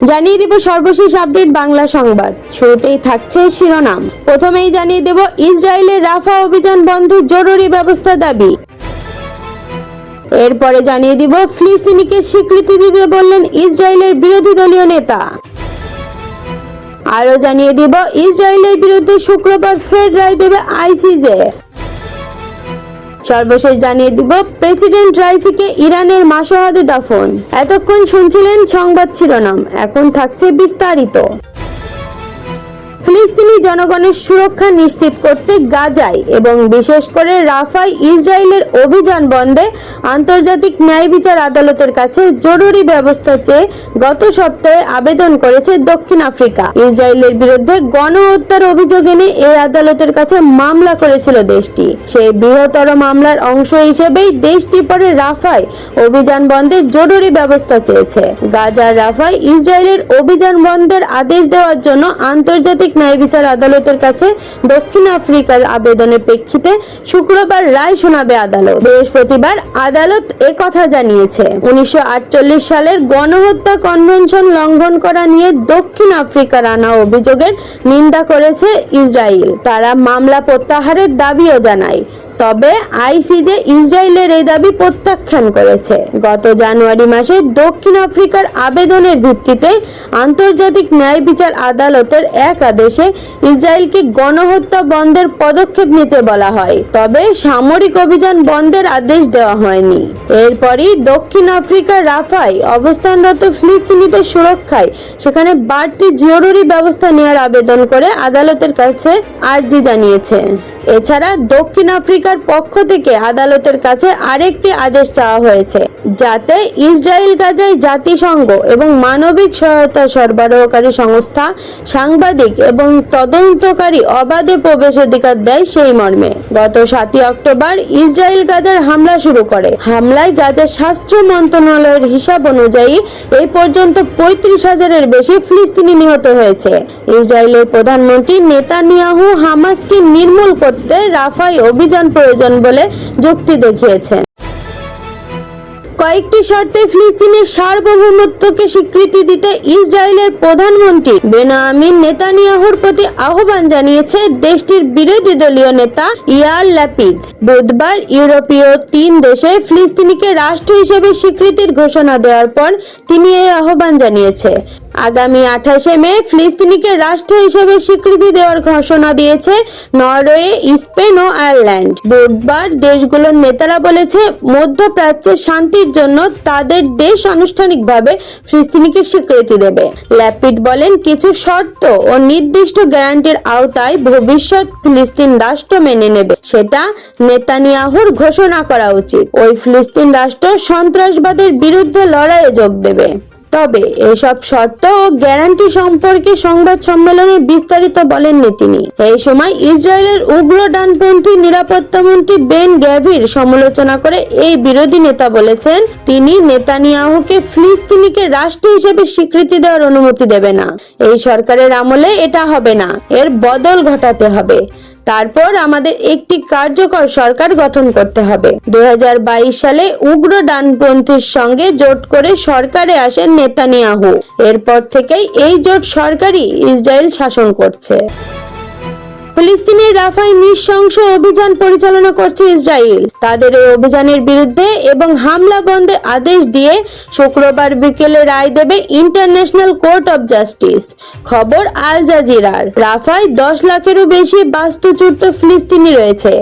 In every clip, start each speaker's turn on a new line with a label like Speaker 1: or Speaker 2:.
Speaker 1: জানিয়ে দেব সর্বশেষ আপডেট বাংলা সংবাদ। শুরুতেই থাকছে শিরোনাম। প্রথমেই জানিয়ে দেব ইসরায়েলের রাফা অভিযান বন্ধের জরুরি ব্যবস্থা দাবি। এরপরে জানিয়ে দিব ফিলিস্তিনিকে স্বীকৃতি দিতে বললেন ইসরায়েলের বিরোধী দলীয় নেতা। আরো জানিয়ে দিব ইসরায়েলের বিরুদ্ধে শুক্রবার ফের রায় দেবে আইসিজে। সর্বশেষ জানিয়ে দিব প্রেসিডেন্ট রাইসিকে ইরানের মাসহাদে দাফন। এতক্ষণ শুনছিলেন সংবাদ শিরোনাম, এখন থাকছে বিস্তারিত। ফিলিস্তিনি জনগণের সুরক্ষা নিশ্চিত করতে গাজায় এবং বিশেষ করে রাফায় ইসরায়েলের অভিযান বন্ধে আন্তর্জাতিক ন্যায় বিচার আদালতের কাছে জরুরি ব্যবস্থা চেয়ে গত সপ্তাহে আবেদন করেছে দক্ষিণ আফ্রিকা। ইসরায়েলের বিরুদ্ধে গণহত্যার অভিযোগ এনে এই আদালতের কাছে মামলা করেছিল দেশটি। সেই বৃহত্তর মামলার অংশ হিসেবেই দেশটি পরে রাফায় অভিযান বন্ধের জরুরি ব্যবস্থা চেয়েছে। গাজার রাফায় ইসরায়েলের অভিযান বন্ধের আদেশ দেওয়ার জন্য আন্তর্জাতিক ন্যায় বিচার আদালতের কাছে দক্ষিণ আফ্রিকার আবেদনের প্রেক্ষিতে শুক্রবার রায় শোনাবে আদালত। বৃহস্পতিবার আদালত একথা জানিয়েছে। 1948 সালের গণহত্যা কনভেনশন লঙ্ঘন করা নিয়ে দক্ষিণ আফ্রিকার আনা অভিযোগের নিন্দা করেছে ইসরায়েল। তারা মামলা প্রত্যাহারের দাবিও জানায়। তবে আইসিজে ইসরায়েলের এই দাবি প্রত্যাখ্যান করেছে। গত জানুয়ারি মাসে দক্ষিণ আফ্রিকার আবেদনের ভিত্তিতে আন্তর্জাতিক ন্যায় বিচার আদালতের এক আদেশে ইসরায়েলকে গণহত্যা বন্ধের পদক্ষেপ নিতে বলা হয়, তবে সামরিক অভিযান বন্ধের আদেশ দেওয়া হয়নি। এরপরই দক্ষিণ আফ্রিকার রাফায় অবস্থানরত ফিলিস্তিনিদের সুরক্ষায় সেখানে বাড়তি জরুরি ব্যবস্থা নেওয়ার আবেদন করে আদালতের কাছে আর্জি জানিয়েছে। এছাড়া দক্ষিণ আফ্রিকার পক্ষ থেকে আদালতের কাছে আরেকটি আদেশ চাওয়া হয়েছে, যাতে ইসরায়েল গাজায় জাতিসংঘ এবং মানবিক সহায়তা সরবরাহকারী সংস্থা, সাংবাদিক এবং তদন্তকারী অবাধে প্রবেশাধিকার দেয় সেই মর্মে। গত 7 অক্টোবর ইসরায়েল গাজার হামলা শুরু করে। হামলায় গাজার স্বাস্থ্য মন্ত্রণালয়ের হিসাব অনুযায়ী এই পর্যন্ত 35,000-এর বেশি ফিলিস্তিনি নিহত হয়েছে। ইসরায়েলের প্রধানমন্ত্রী নেতানিয়াহু হামাসকে নির্মূল করতে রাফায় অভিযান প্রয়োজন বলে যুক্তি দেখিয়েছেন। কয়েকটি শর্তে ফিলিস্তিনের সার্বভৌমত্বকে স্বীকৃতি দিতে ইসরায়েলের প্রধানমন্ত্রী বেনিয়ামিন নেতানিয়াহুর প্রতি আহ্বান জানিয়েছে দেশটির বিরোধী দলীয় নেতা ইয়ার ল্যাপিদ। বুধবার ইউরোপীয় 3 দেশে ফিলিস্তিনিকে রাষ্ট্র হিসেবে স্বীকৃতির ঘোষণা দেওয়ার পর তিনি এই আহ্বান জানিয়েছে। আগামী 28 মে ফিলিস্তিনিকে রাষ্ট্র হিসেবে স্বীকৃতি দেওয়ার ঘোষণা দিয়েছে নরওয়ে, স্পেন ও আয়ারল্যান্ড। বুধবার দেশগুলোর নেতারা বলেছে মধ্যপ্রাচ্যে শান্তির জন্য তাদের দেশ আনুষ্ঠানিকভাবে ফিলিস্তিনিকে স্বীকৃতি দেবে। ল্যাপিড বলেন, কিছু শর্ত ও নির্দিষ্ট গ্যারান্টির আওতায় ভবিষ্যৎ ফিলিস্তিন রাষ্ট্র মেনে নেবে, সেটা নেতানিয়াহুর ঘোষণা করা উচিত। ওই ফিলিস্তিন রাষ্ট্র সন্ত্রাসবাদের বিরুদ্ধে লড়াইয়ে যোগ দেবে। তবে এসব শর্ত ও গ্যারান্টি সম্পর্কে সংবাদ সম্মেলনে বিস্তারিত বলেননি তিনি। এই সময় ইসরায়েলের উগ্র ডানপন্থী নিরাপত্তা মন্ত্রী বেন গ্যাভির সমালোচনা করে এই বিরোধী নেতা বলেছেন, তিনি নেতানিয়াহুকে ফিলিস্তিনিকে রাষ্ট্র হিসেবে স্বীকৃতি দেওয়ার অনুমতি দেবে না। এই সরকারের আমলে এটা হবে না, এর বদল ঘটাতে হবে। তারপর আমাদের একটি কার্যকর সরকার গঠন করতে হবে। 2022 সালে উগ্র ডানপন্থীর সঙ্গে জোট করে সরকারে আসেন নেতানিয়াহু। এরপর থেকেই এই জোট সরকারই ইসরায়েল শাসন করছে। ফিলিস্তিনের রাফায় নৃশংস অভিযান পরিচালনা করছে ইসরায়েল। তাদের এই অভিযানের বিরুদ্ধে এবং হামলা বন্ধে আদেশ দিয়ে শুক্রবার বিকেলে রায় দেবে ইন্টারন্যাশনাল কোর্ট অব জাস্টিস। খবর আল জাজিরার। রাফায় 10 লাখেরও বেশি বাস্তুচ্যুত ফিলিস্তিনি রয়েছে,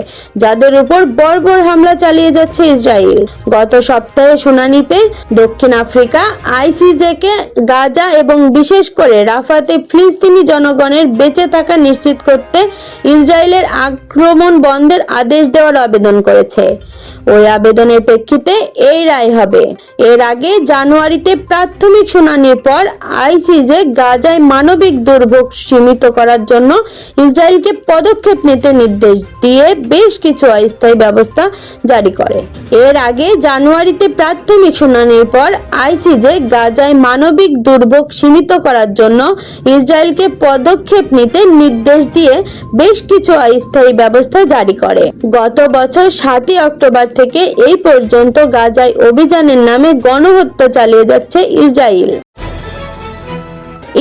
Speaker 1: যাদের উপর বর্বর হামলা চালিয়ে যাচ্ছে ইসরায়েল। গত সপ্তাহে শুনানিতে দক্ষিণ আফ্রিকা আইসিজেকে গাজা এবং বিশেষ করে রাফাতে ফিলিস্তিনি জনগণের বেঁচে থাকা নিশ্চিত করতে ইসরায়েলের আক্রমণ বন্ধের আদেশ দেওয়ার আবেদন করেছে। ওই আবেদনের প্রেক্ষিতে এই রায় হবে। এর আগে জানুয়ারিতে প্রাথমিক শুনানির পর আইসিজে গাজায় মানবিক দুর্ভোগ সীমিত করার জন্য ইসরায়েলকে পদক্ষেপ নিতে নির্দেশ দিয়ে বেশ কিছু অস্থায়ী ব্যবস্থা জারি করে। এর আগে জানুয়ারিতে প্রাথমিক শুনানির পর আইসিজে গাজায় মানবিক দুর্ভোগ সীমিত করার জন্য ইসরায়েলকে পদক্ষেপ নিতে নির্দেশ দিয়ে বেশ কিছু অস্থায়ী ব্যবস্থা জারি করে। গত বছর 7 অক্টোবর থেকে এই পর্যন্ত গাজায় অভিযানের নামে গণহত্যা চালিয়ে যাচ্ছে ইসরায়েল।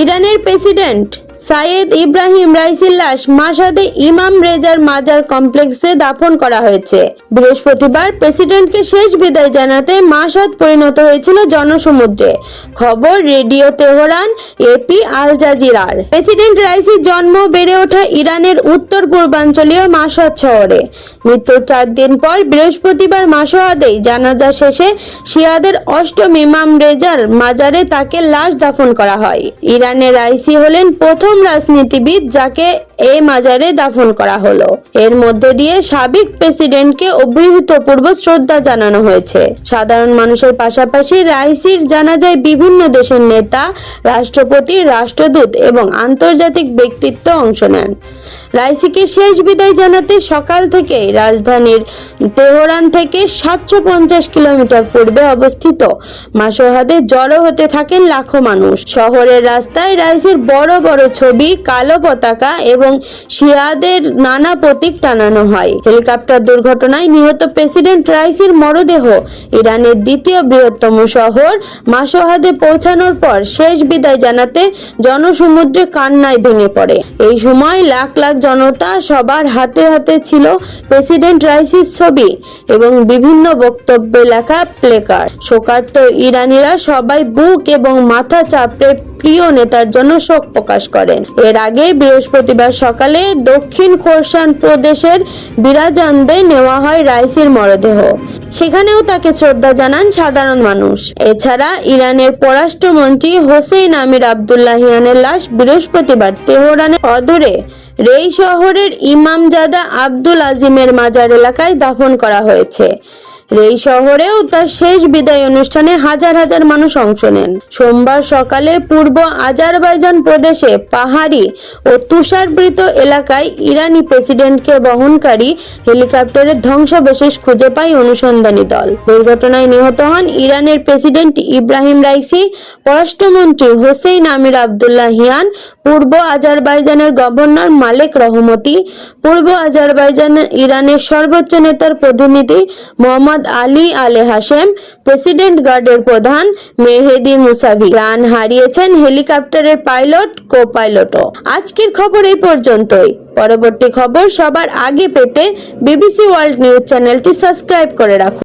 Speaker 1: ইরানের প্রেসিডেন্ট সাইয়েদ ইব্রাহিম রাইসির লাশ মাশহাদে ইমাম রেজার মাজার কমপ্লেক্সে দাফন করা হয়েছে। বৃহস্পতিবার প্রেসিডেন্টকে শেষ বিদায় জানাতে মাশহাদ পরিণত হয়েছিল জনসমুদ্রে। খবর রেডিও তেহরান, এপি, আল জাজিরার। প্রেসিডেন্ট রাইসির জন্ম বেড়ে ওঠা ইরানের উত্তর পূর্বাঞ্চলীয় মাশহাদ শহরে। মৃত্যুর 4 দিন পর বৃহস্পতিবার মাশহাদেই জানাজা শেষে শিয়াদের অষ্টম ইমাম রেজার মাজারে তাকে লাশ দাফন করা হয়। ইরানের রাইসি হলেন প্রথম রাজনীতিবিদ যাকে এই মাজারে দাফন করা হলো। এর মধ্যে দিয়ে সাবেক প্রেসিডেন্টকে অভূতপূর্ব শ্রদ্ধা জানানো হয়েছে। সাধারণ মানুষের পাশাপাশি রাইসির জানাজায় বিভিন্ন দেশের নেতা, রাষ্ট্রপতি, রাষ্ট্রদূত এবং আন্তর্জাতিক ব্যক্তিত্ব অংশ নেন। রাইসিকে শেষ বিদায় জানাতে সকাল থেকেই রাজধানীর তেহরান থেকে 750 কিলোমিটার পূর্বে অবস্থিত মাশহাদে জড়ো হতে থাকেন লাখো মানুষ। শহরের রাস্তায় রাইসির বড় বড় ছবি, কালো পতাকা এবং শিয়াদের নানা প্রতীক টানানো হয়। হেলিকপ্টার দুর্ঘটনায় নিহত প্রেসিডেন্ট রাইসির মরদেহ ইরানের দ্বিতীয় বৃহত্তম শহর মাশহাদে পৌঁছানোর পর শেষ বিদায় জানাতে জনসমুদ্রে কান্নায় ভেঙে পড়ে। এই সময় লাখ লাখ জনতা, সবার হাতে হাতে ছিল প্রেসিডেন্ট রাইসির ছবি এবং বিভিন্ন বক্তব্যে লেখা প্লেকার্ড। শোকার্ত ইরানিরা সবাই বুক এবং মাথা চাপড়ে প্রিয় নেতার জন্য শোক প্রকাশ করেন। এর আগে বৃহস্পতিবার সকালে দক্ষিণ খোরাসান প্রদেশের বিরাজান্দে নেওয়া হয় রাইসির মরদেহ। সেখানেও তাকে শ্রদ্ধা জানান সাধারণ মানুষ। এছাড়া ইরানের পররাষ্ট্রমন্ত্রী হোসেইন আমির আব্দুল্লাহিয়ানের লাশ বৃহস্পতিবার তেহরানের অদূরে রেই শহরের ইমামজাদা আব্দুল আজিমের মাজার এলাকায় দাফন করা হয়েছে। রেই শহরেও তার শেষ বিদায় অনুষ্ঠানে হাজার হাজার মানুষ অংশ নেন। সোমবার সকালে পূর্ব আজারবাইজান প্রদেশে পাহাড়ি ও তুষারবৃত এলাকায় ইরানি প্রেসিডেন্টকে বহনকারী হেলিকপ্টারের ধ্বংসাবশেষ খুঁজে পায় অনুসন্ধানী দল। দুর্ঘটনায় নিহত হন ইরানের প্রেসিডেন্ট ইব্রাহিম রাইসি, পররাষ্ট্রমন্ত্রী হোসেইন আমির আব্দুল্লাহিয়ান, পূর্ব আজারবাইজানের গভর্নর মালেক রহমতি, পূর্ব আজারবাইজান ইরানের সর্বোচ্চ নেতার প্রতিনিধি মোহাম্মদ আলী আলে হাশেম, প্রেসিডেন্ট গার্ডের প্রধান মেহেদি মুসাভি। প্রাণ হারিয়েছেন হেলিকপ্টারের পাইলট, কো-পাইলটও। আজকের খবর এই পর্যন্তই। পরবর্তী খবর সবার আগে পেতে বিবিসি ওয়ার্ল্ড নিউজ চ্যানেলটি সাবস্ক্রাইব করে রাখুন।